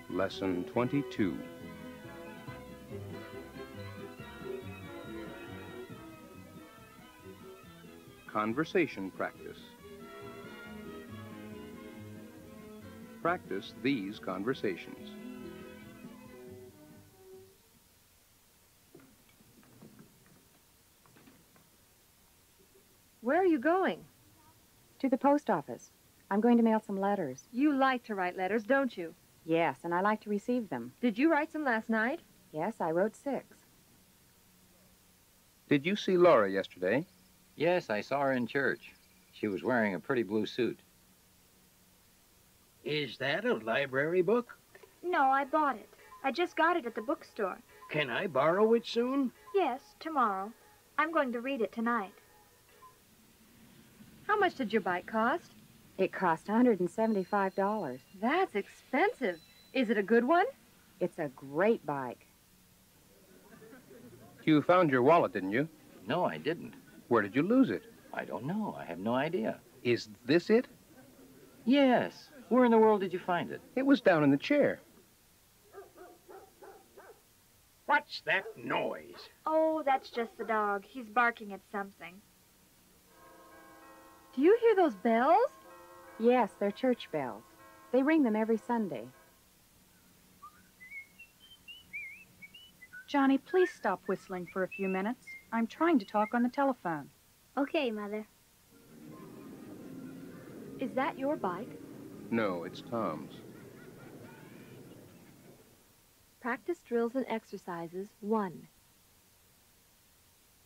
Lesson 22. Conversation practice. Practice these conversations. Where are you going? To the post office. I'm going to mail some letters. You like to write letters, don't you? Yes, and I like to receive them. Did you write some last night? Yes, I wrote 6. Did you see Laura yesterday? Yes, I saw her in church. She was wearing a pretty blue suit. Is that a library book? No, I bought it. I just got it at the bookstore. Can I borrow it soon? Yes, tomorrow. I'm going to read it tonight. How much did your bike cost? It cost $175. That's expensive. Is it a good one? It's a great bike. You found your wallet, didn't you? No, I didn't. Where did you lose it? I don't know. I have no idea. Is this it? Yes. Where in the world did you find it? It was down in the chair. What's that noise? Oh, that's just the dog. He's barking at something. Do you hear those bells? Yes, they're church bells. They ring them every Sunday. Johnny, please stop whistling for a few minutes. I'm trying to talk on the telephone. Okay, Mother. Is that your bike? No, it's Tom's. Practice drills and exercises 1.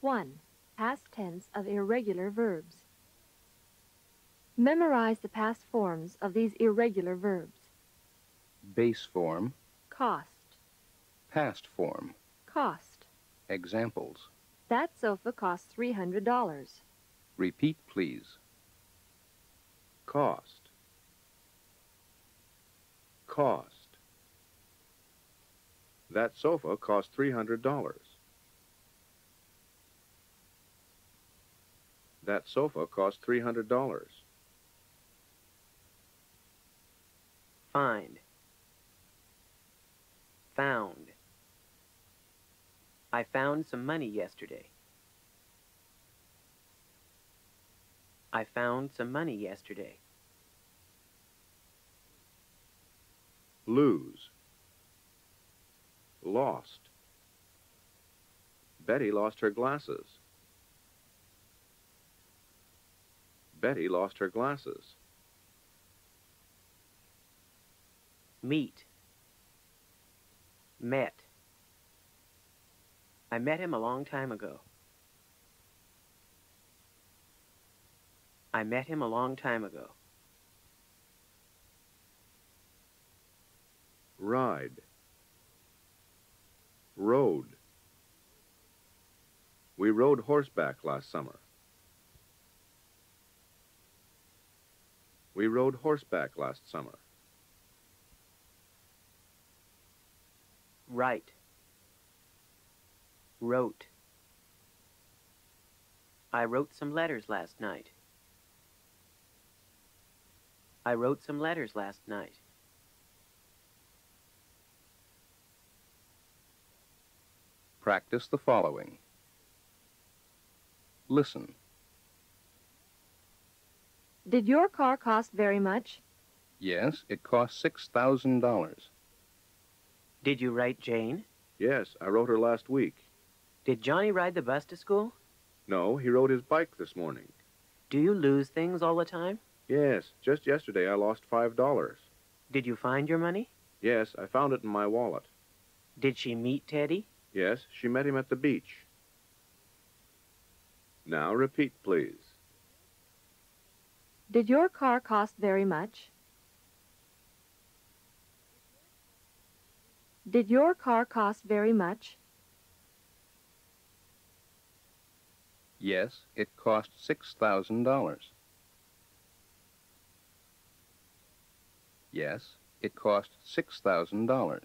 1. Past tense of irregular verbs. Memorize the past forms of these irregular verbs. Base form, Cost. past form. Cost. Examples. That sofa cost $300. Repeat, please. Cost. Cost. That sofa cost $300. That sofa cost $300. Find. Found. I found some money yesterday. I found some money yesterday. Lose. Lost. Betty lost her glasses. Betty lost her glasses. Meet. Met. I met him a long time ago. I met him a long time ago. Ride. Rode. We rode horseback last summer. We rode horseback last summer. Write. Wrote. I wrote some letters last night. I wrote some letters last night. Practice the following. Listen. Did your car cost very much? Yes, it cost $6,000. Did you write Jane? Yes, I wrote her last week. Did Johnny ride the bus to school? No, he rode his bike this morning. Do you lose things all the time? Yes, just yesterday I lost $5. Did you find your money? Yes, I found it in my wallet. Did she meet Teddy? Yes, she met him at the beach. Now repeat, please. Did your car cost very much? Did your car cost very much? Yes, it cost $6,000. Yes, it cost $6,000.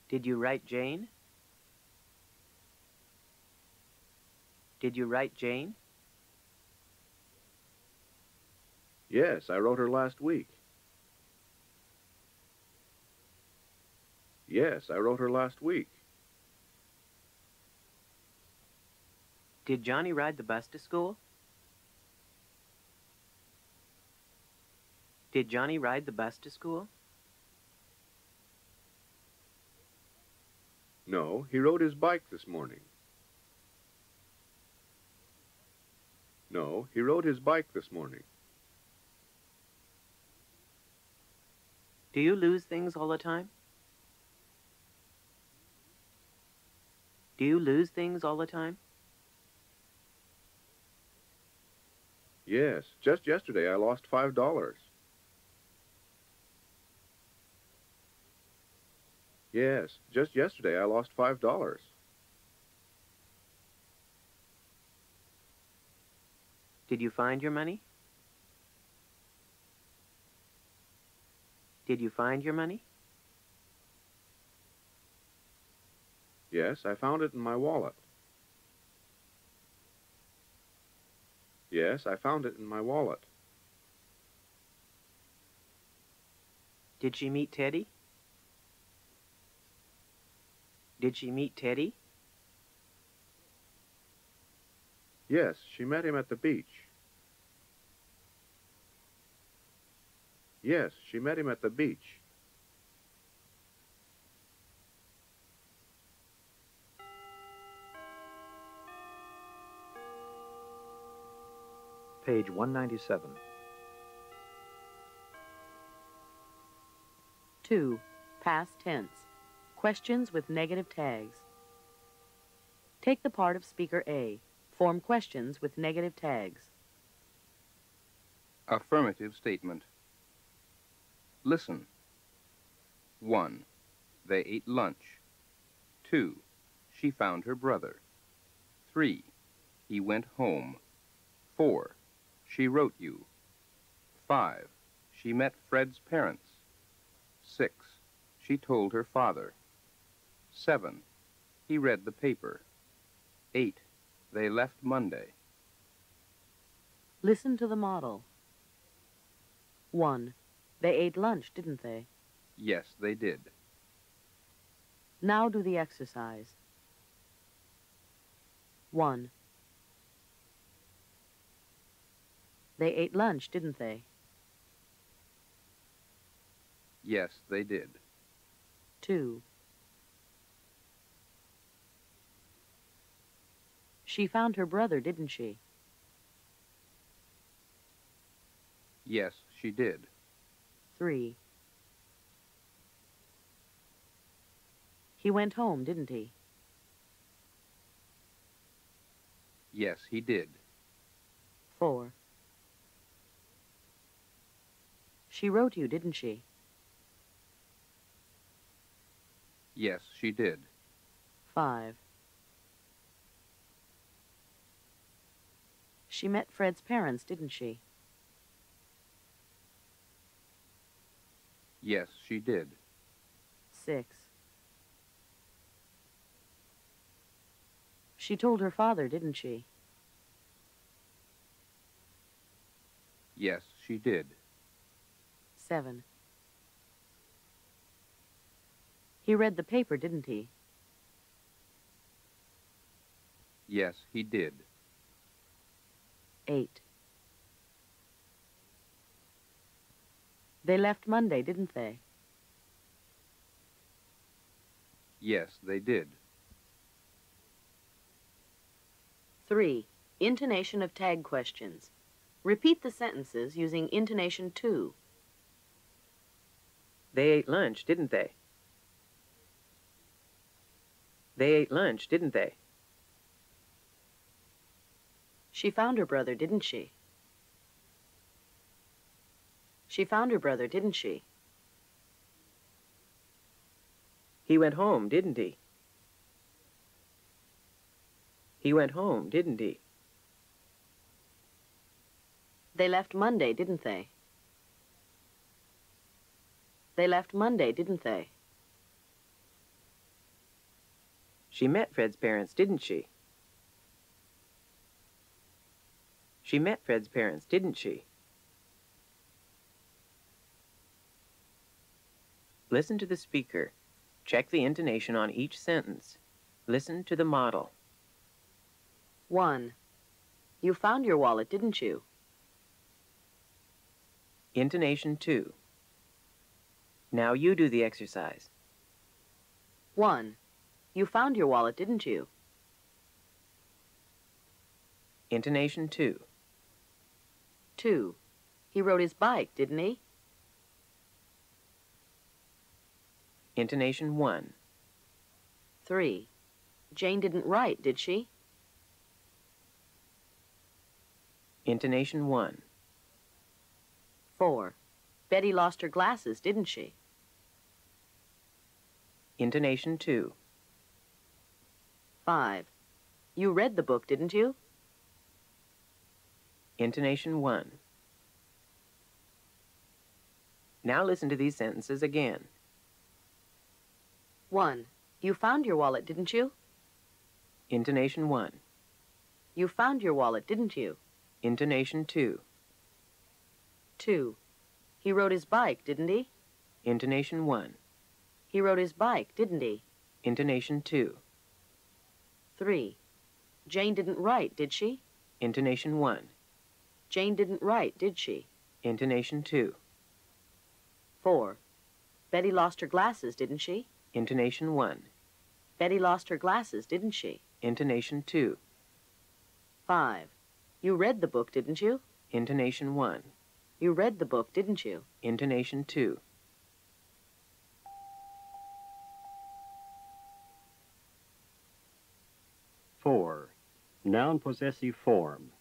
Did you write Jane? Did you write Jane? Yes, I wrote her last week. Yes, I wrote her last week. Did Johnny ride the bus to school? Did Johnny ride the bus to school? No, he rode his bike this morning. No, he rode his bike this morning. Do you lose things all the time? Do you lose things all the time? Yes, just yesterday I lost $5. Yes, just yesterday I lost $5. Did you find your money? Did you find your money? Yes, I found it in my wallet. Yes, I found it in my wallet. Did she meet Teddy? Did she meet Teddy? Yes, she met him at the beach. Yes, she met him at the beach. Page 197. 2. Past tense. Questions with negative tags. Take the part of speaker A. Form questions with negative tags. Affirmative statement. Listen. 1. They ate lunch. 2. She found her brother. 3. He went home. 4. She wrote you. 5. She met Fred's parents. 6. She told her father. 7. He read the paper. 8. They left Monday. Listen to the model. 1. They ate lunch, didn't they? Yes, they did. Now do the exercise. 1. They ate lunch, didn't they? Yes, they did. 2. She found her brother, didn't she? Yes, she did. 3. He went home, didn't he? Yes, he did. 4. She wrote you, didn't she? Yes, she did. 5. She met Fred's parents, didn't she? Yes, she did. 6. She told her father, didn't she? Yes, she did. 7. He read the paper, didn't he? Yes, he did. 8. They left Monday, didn't they? Yes, they did. 3. Intonation of tag questions. Repeat the sentences using intonation 2. They ate lunch, didn't they? They ate lunch, didn't they? She found her brother, didn't she? She found her brother, didn't she? He went home, didn't he? He went home, didn't he? They left Monday, didn't they? They left Monday, didn't they? She met Fred's parents, didn't she? She met Fred's parents, didn't she? Listen to the speaker. Check the intonation on each sentence. Listen to the model. 1. You found your wallet, didn't you? Intonation 2. Now you do the exercise. 1. You found your wallet, didn't you? Intonation 2. 2. He rode his bike, didn't he? Intonation 1. 3. Jane didn't write, did she? Intonation 1. 4. Betty lost her glasses, didn't she? Intonation 2. 5. You read the book, didn't you? Intonation 1. Now listen to these sentences again. 1. You found your wallet, didn't you? Intonation 1. You found your wallet, didn't you? Intonation 2. 2. He rode his bike, didn't he? Intonation 1. He rode his bike, didn't he? Intonation 2. 3. Jane didn't write, did she? Intonation 1. Jane didn't write, did she? Intonation 2. 4. Betty lost her glasses, didn't she? Intonation 1. Betty lost her glasses, didn't she? Intonation 2. 5. You read the book, didn't you? Intonation 1. You read the book, didn't you? Intonation 2. Noun possessive form.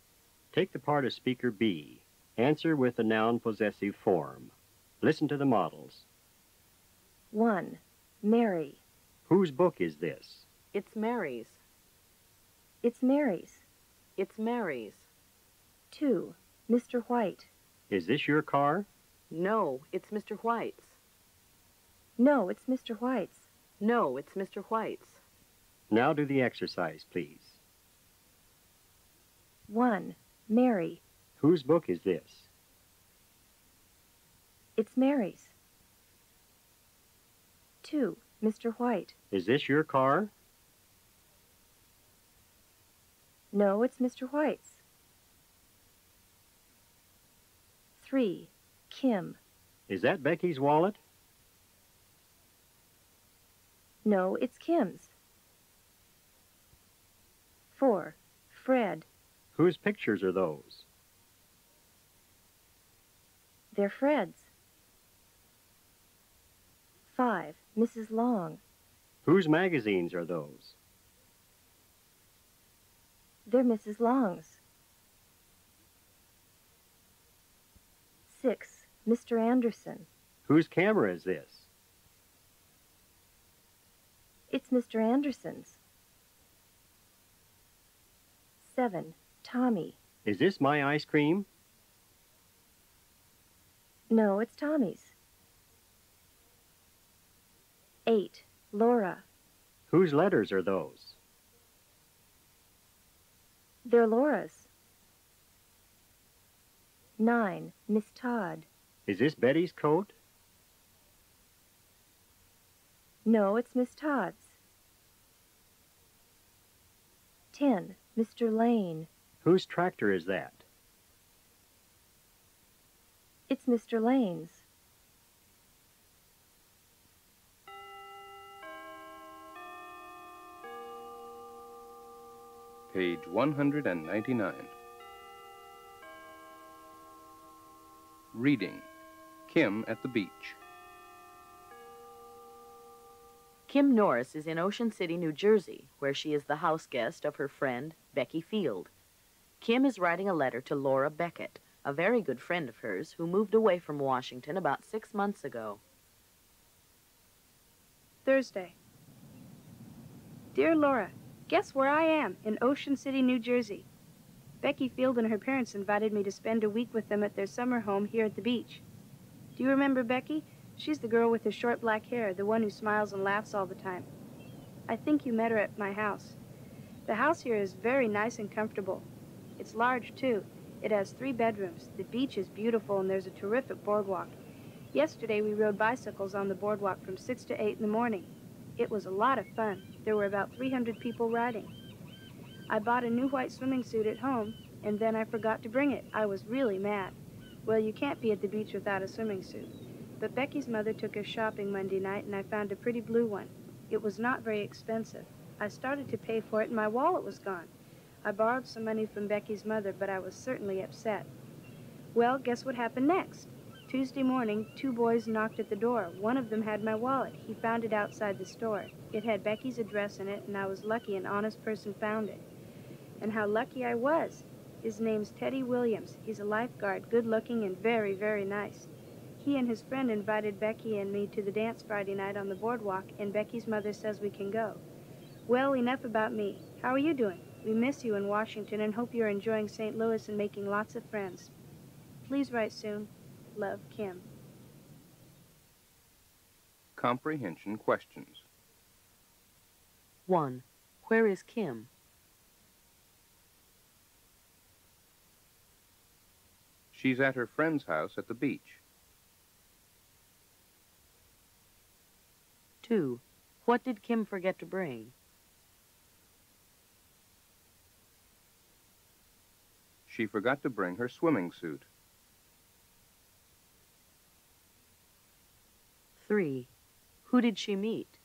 Take the part of speaker B. Answer with the noun possessive form. Listen to the models. 1. Mary. Whose book is this? It's Mary's. It's Mary's. It's Mary's. 2. Mr. White. Is this your car? No, it's Mr. White's. No, it's Mr. White's. No, it's Mr. White's. Now do the exercise, please. 1. Mary. Whose book is this? It's Mary's. 2. Mr. White. Is this your car? No, it's Mr. White's. 3. Kim. Is that Becky's wallet? No, it's Kim's. 4. Fred. Whose pictures are those? They're Fred's. 5. Mrs. Long. Whose magazines are those? They're Mrs. Long's. 6. Mr. Anderson. Whose camera is this? It's Mr. Anderson's. 7. Tommy. Is this my ice cream? No, it's Tommy's. 8. Laura. Whose letters are those? They're Laura's. 9. Miss Todd. Is this Betty's coat? No, it's Miss Todd's. 10. Mr. Lane. Whose tractor is that? It's Mr. Lane's. Page 199. Reading. Kim at the beach. Kim Norris is in Ocean City, New Jersey, where she is the house guest of her friend, Becky Field. Kim is writing a letter to Laura Beckett, a very good friend of hers who moved away from Washington about 6 months ago. Thursday. Dear Laura, guess where I am? In Ocean City, New Jersey. Becky Field and her parents invited me to spend a week with them at their summer home here at the beach. Do you remember Becky? She's the girl with the short black hair, the one who smiles and laughs all the time. I think you met her at my house. The house here is very nice and comfortable. It's large, too. It has 3 bedrooms. The beach is beautiful, and there's a terrific boardwalk. Yesterday we rode bicycles on the boardwalk from 6 to 8 in the morning. It was a lot of fun. There were about 300 people riding. I bought a new white swimming suit at home, and then I forgot to bring it. I was really mad. Well, you can't be at the beach without a swimming suit. But Becky's mother took us shopping Monday night, and I found a pretty blue one. It was not very expensive. I started to pay for it, and my wallet was gone. I borrowed some money from Becky's mother, but I was certainly upset. Well, guess what happened next? Tuesday morning, 2 boys knocked at the door. One of them had my wallet. He found it outside the store. It had Becky's address in it, and I was lucky an honest person found it. And how lucky I was. His name's Teddy Williams. He's a lifeguard, good-looking and very, very nice. He and his friend invited Becky and me to the dance Friday night on the boardwalk, and Becky's mother says we can go. Well, enough about me. How are you doing? We miss you in Washington and hope you're enjoying St. Louis and making lots of friends. Please write soon. Love, Kim. Comprehension questions. 1. Where is Kim? She's at her friend's house at the beach. 2. What did Kim forget to bring? She forgot to bring her swimming suit. 3. Who did she meet?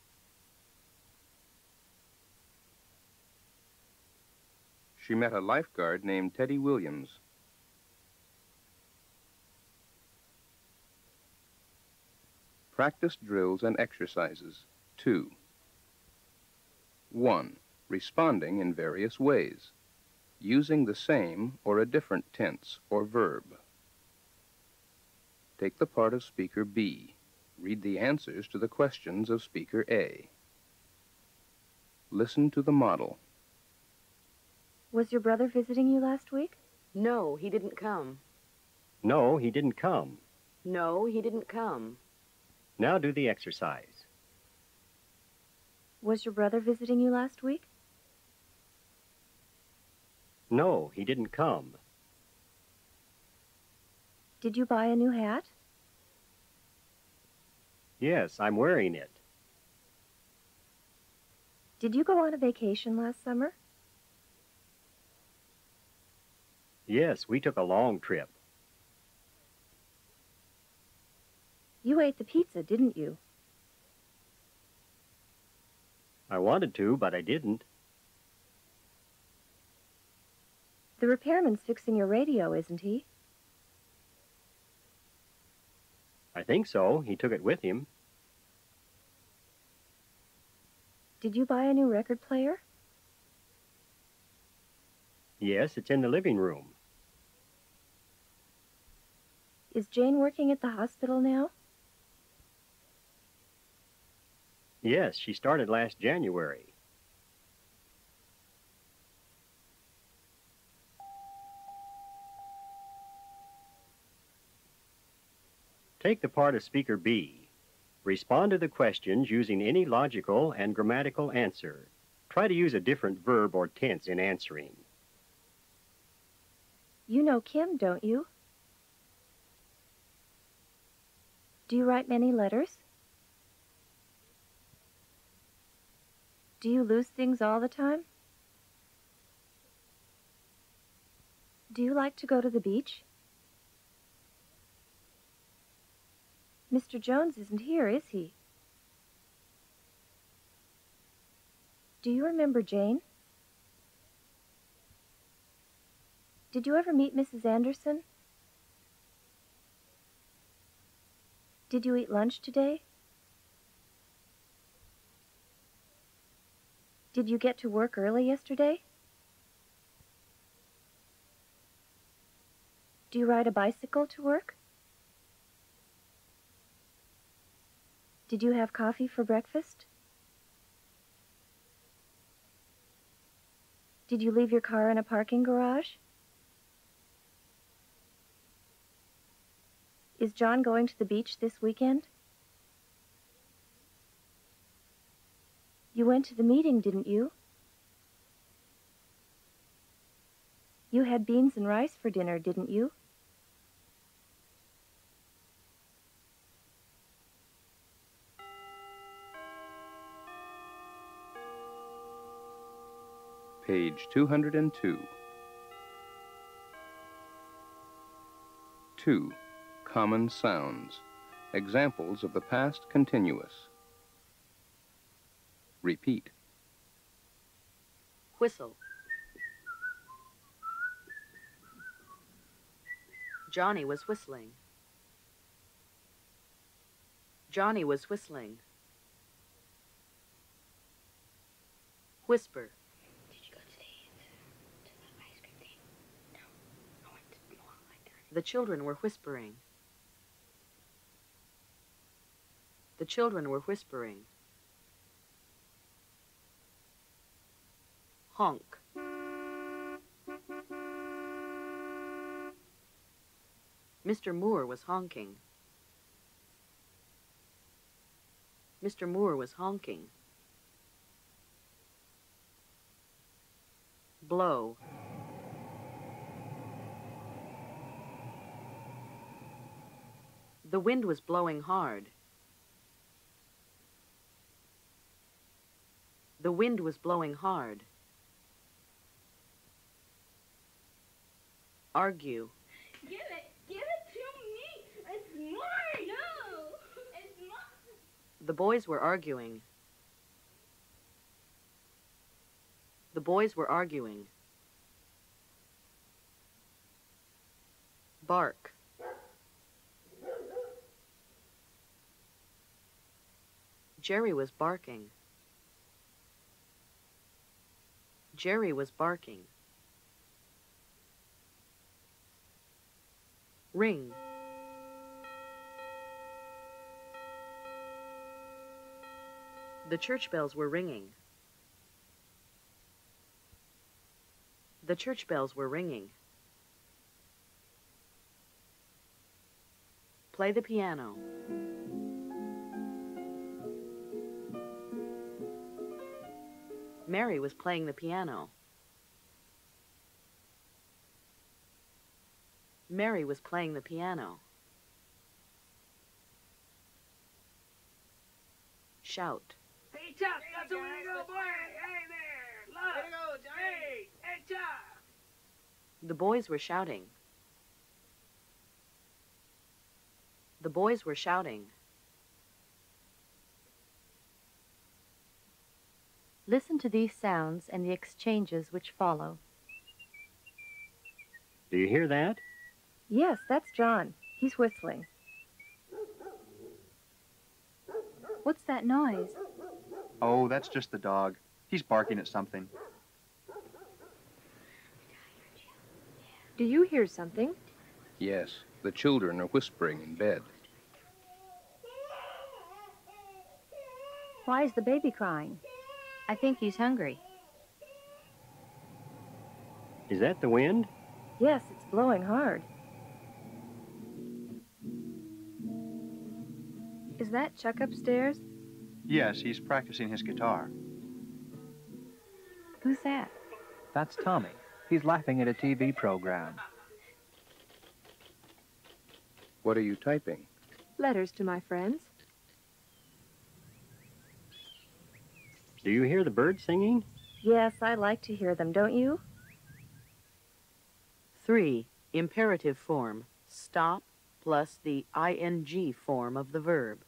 She met a lifeguard named Teddy Williams. Practice drills and exercises. 2. 1. Responding in various ways, using the same or a different tense or verb. Take the part of speaker B. Read the answers to the questions of speaker A. Listen to the model. Was your brother visiting you last week? No, he didn't come. No, he didn't come. No, he didn't come. Now do the exercise. Was your brother visiting you last week? No, he didn't come. Did you buy a new hat? Yes, I'm wearing it. Did you go on a vacation last summer? Yes, we took a long trip. You ate the pizza, didn't you? I wanted to, but I didn't. The repairman's fixing your radio, isn't he? I think so. He took it with him. Did you buy a new record player? Yes, it's in the living room. Is Jane working at the hospital now? Yes, she started last January. Take the part of speaker B. Respond to the questions using any logical and grammatical answer. Try to use a different verb or tense in answering. You know Kim, don't you? Do you write many letters? Do you lose things all the time? Do you like to go to the beach? Mr. Jones isn't here, is he? Do you remember Jane? Did you ever meet Mrs. Anderson? Did you eat lunch today? Did you get to work early yesterday? Do you ride a bicycle to work? Did you have coffee for breakfast? Did you leave your car in a parking garage? Is John going to the beach this weekend? You went to the meeting, didn't you? You had beans and rice for dinner, didn't you? Page 202. 2. Common sounds. Examples of the past continuous. Repeat. Whistle. Johnny was whistling. Johnny was whistling. Whisper. Did you go to the ice cream thing? No. I went to the mall like that. The children were whispering. The children were whispering. Honk. Mr. Moore was honking. Mr. Moore was honking. Blow. The wind was blowing hard. The wind was blowing hard. Argue. Give it to me. It's mine. No, it's mine. The boys were arguing. The boys were arguing. Bark. Jerry was barking. Jerry was barking. Ring. The church bells were ringing. The church bells were ringing. Play the piano. Mary was playing the piano. Mary was playing the piano. Shout. Hey, Chuck, that's a way to go, boy. Hey there. Look. Way to go, Johnny. Hey, Chuck. The boys were shouting. The boys were shouting. Listen to these sounds and the exchanges which follow. Do you hear that? Yes, that's John. He's whistling. What's that noise? Oh, that's just the dog. He's barking at something. Do you hear something? Yes, the children are whispering in bed. Why is the baby crying? I think he's hungry. Is that the wind? Yes, it's blowing hard. Is that Chuck upstairs? Yes, he's practicing his guitar. Who's that? That's Tommy. He's laughing at a TV program. What are you typing? Letters to my friends. Do you hear the birds singing? Yes, I like to hear them, don't you? 3. Imperative form. Stop plus the ing form of the verb.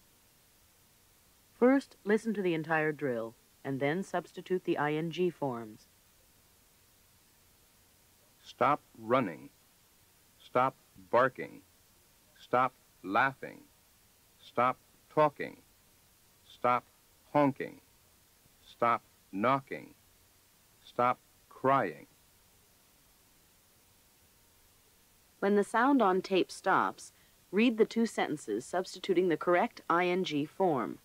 First, listen to the entire drill, and then substitute the ing forms. Stop running. Stop barking. Stop laughing. Stop talking. Stop honking. Stop knocking. Stop crying. When the sound on tape stops, read the 2 sentences substituting the correct ing form.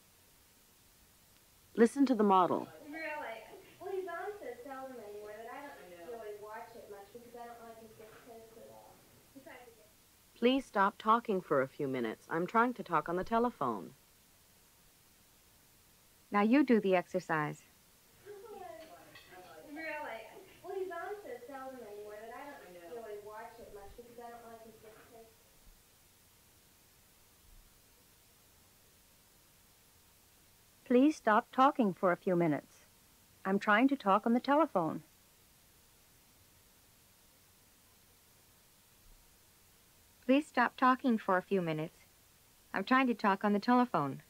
Listen to the model. Really? Well, he's on so seldom anymore that I don't really watch it much because I don't like his dictates at all. Please stop talking for a few minutes. I'm trying to talk on the telephone. Now you do the exercise. Really? Well, he's on so seldom anymore that I don't really watch it much because I don't like his dictates. Please stop talking for a few minutes. I'm trying to talk on the telephone. Please stop talking for a few minutes. I'm trying to talk on the telephone.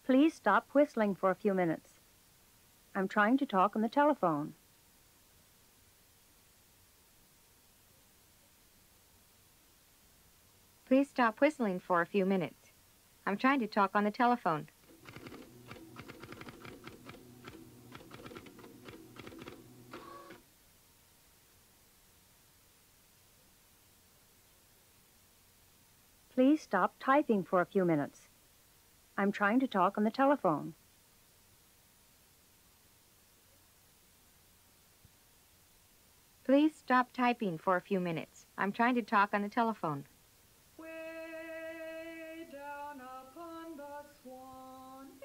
Please stop whistling for a few minutes. I'm trying to talk on the telephone. Please stop whistling for a few minutes. I'm trying to talk on the telephone. Please stop typing for a few minutes. I'm trying to talk on the telephone. Please stop typing for a few minutes. I'm trying to talk on the telephone. Way down upon the Swanee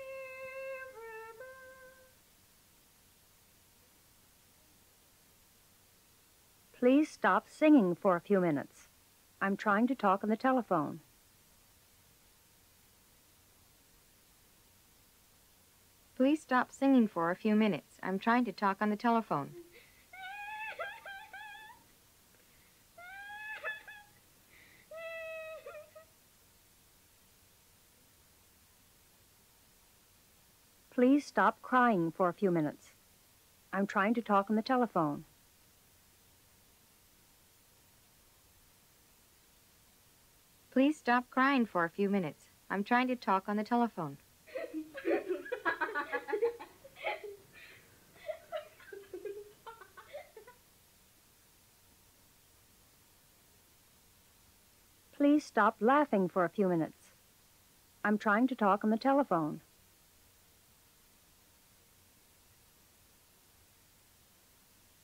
River. Please stop singing for a few minutes. I'm trying to talk on the telephone. Please stop singing for a few minutes. I'm trying to talk on the telephone. Please stop crying for a few minutes. I'm trying to talk on the telephone. Please stop crying for a few minutes. I'm trying to talk on the telephone. Please stop laughing for a few minutes. I'm trying to talk on the telephone.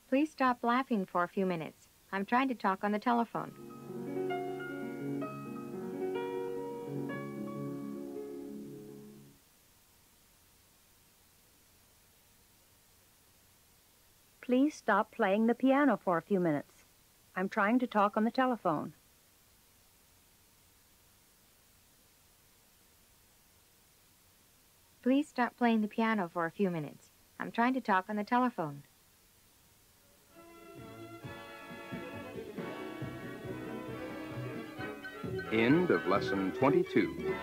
Please stop laughing for a few minutes. I'm trying to talk on the telephone. Please stop playing the piano for a few minutes. I'm trying to talk on the telephone. Please stop playing the piano for a few minutes. I'm trying to talk on the telephone. End of Lesson 22.